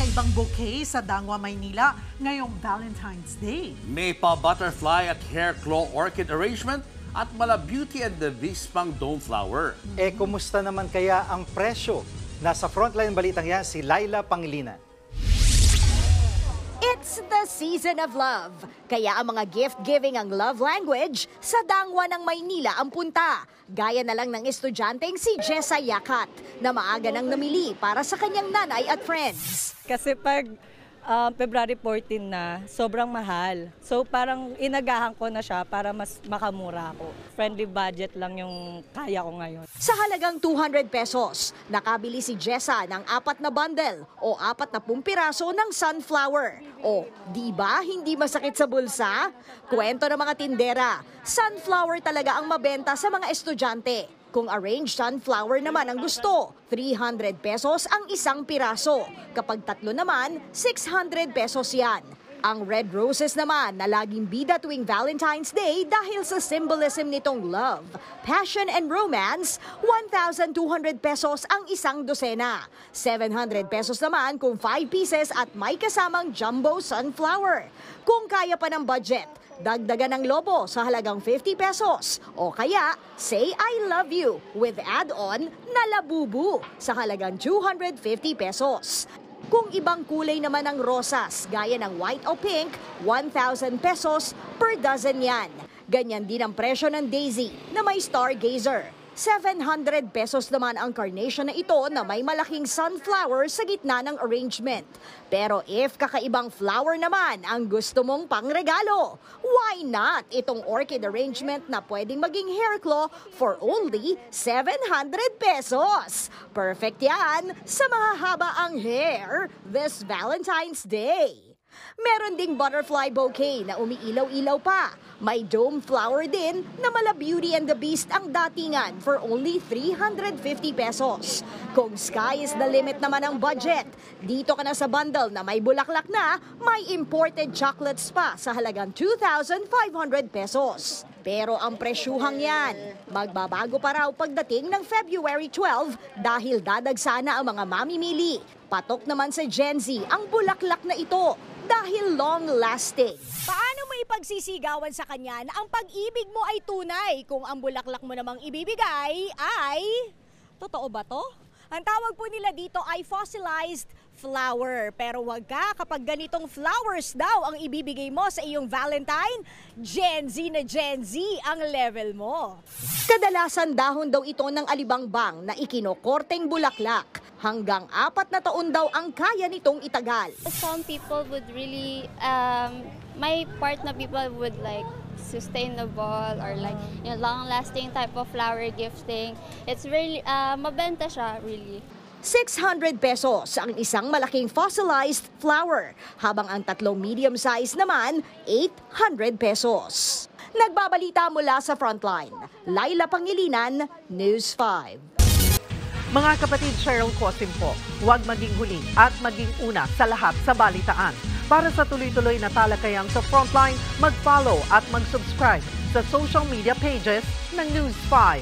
Iba-ibang bouquet sa Dangwa, Maynila ngayong Valentine's Day. May pa-butterfly at hair claw orchid arrangement at mala Beauty and the Beast pang dome flower. Kumusta naman kaya ang presyo? Nasa frontline balitang yan si Laila Pangilinan. It's the season of love. Kaya ang mga gift-giving ang love language, sa Dangwa ng Maynila ang punta. Gaya na lang ng estudyanteng si Jessa Yakat na maaga nang namili para sa kanyang nanay at friends. Kasi pag February 14 na, sobrang mahal. So parang inagahan ko na siya para mas makamura ako. Friendly budget lang yung kaya ko ngayon. Sa halagang 200 pesos, nakabili si Jessa ng 4 na bundle o 40 piraso ng sunflower. O, di ba hindi masakit sa bulsa? Kwento ng mga tindera, sunflower talaga ang mabenta sa mga estudyante. Kung arranged sunflower naman ang gusto, 300 pesos ang isang piraso. Kapag tatlo naman, 600 pesos yan. Ang red roses naman na laging bida tuwing Valentine's Day dahil sa symbolism nitong love, passion and romance, 1,200 pesos ang isang dosena. 700 pesos naman kung 5 pieces at may kasamang jumbo sunflower. Kung kaya pa ng budget, dagdagan ng lobo sa halagang 50 pesos o kaya say I love you with add-on na labubu sa halagang 250 pesos. Kung ibang kulay naman ng rosas gaya ng white o pink, 1,000 pesos per dozen yan. Ganyan din ang presyo ng daisy na may stargazer. 700 pesos naman ang carnation na ito na may malaking sunflower sa gitna ng arrangement. Pero if kakaibang flower naman ang gusto mong pangregalo, why not itong orchid arrangement na pwedeng maging hair claw for only 700 pesos? Perfect yan sa mga habaang hair this Valentine's Day. Meron ding butterfly bouquet na umiilaw-ilaw pa. May dome flower din na mala Beauty and the Beast ang datingan for only 350 pesos. Kung sky is the limit naman ang budget, dito ka na sa bundle na may bulaklak na, may imported chocolates pa sa halagang 2,500 pesos. Pero ang presyuhang yan, magbabago pa raw pagdating ng February 12 dahil dadagsana ang mga mamimili. Patok naman sa Gen Z ang bulaklak na ito dahil long-lasting. Paano mo ipagsisigawan sa kanya na ang pag-ibig mo ay tunay kung ang bulaklak mo namang ibibigay ay... Totoo ba to? Ang tawag po nila dito ay fossilized flower. Pero wag ka kapag ganitong flowers daw ang ibibigay mo sa iyong Valentine, Gen Z na Gen Z ang level mo. Kadalasan dahon daw ito ng alibangbang na ikinokorteng bulaklak. Hanggang 4 na taon daw ang kaya nitong itagal. Some people would really, my part na people would like sustainable or like long-lasting type of flower gifting. It's really, mabenta siya really. 600 pesos ang isang malaking fossilized flower, habang ang tatlong medium size naman, 800 pesos. Nagbabalita mula sa Frontline, Laila Pangilinan, News 5. Mga kapatid, Cheryl Cosim po, huwag maging huli at maging una sa lahat sa balitaan. Para sa tuloy-tuloy na talakayang sa Frontline, mag-follow at mag-subscribe sa social media pages ng News 5.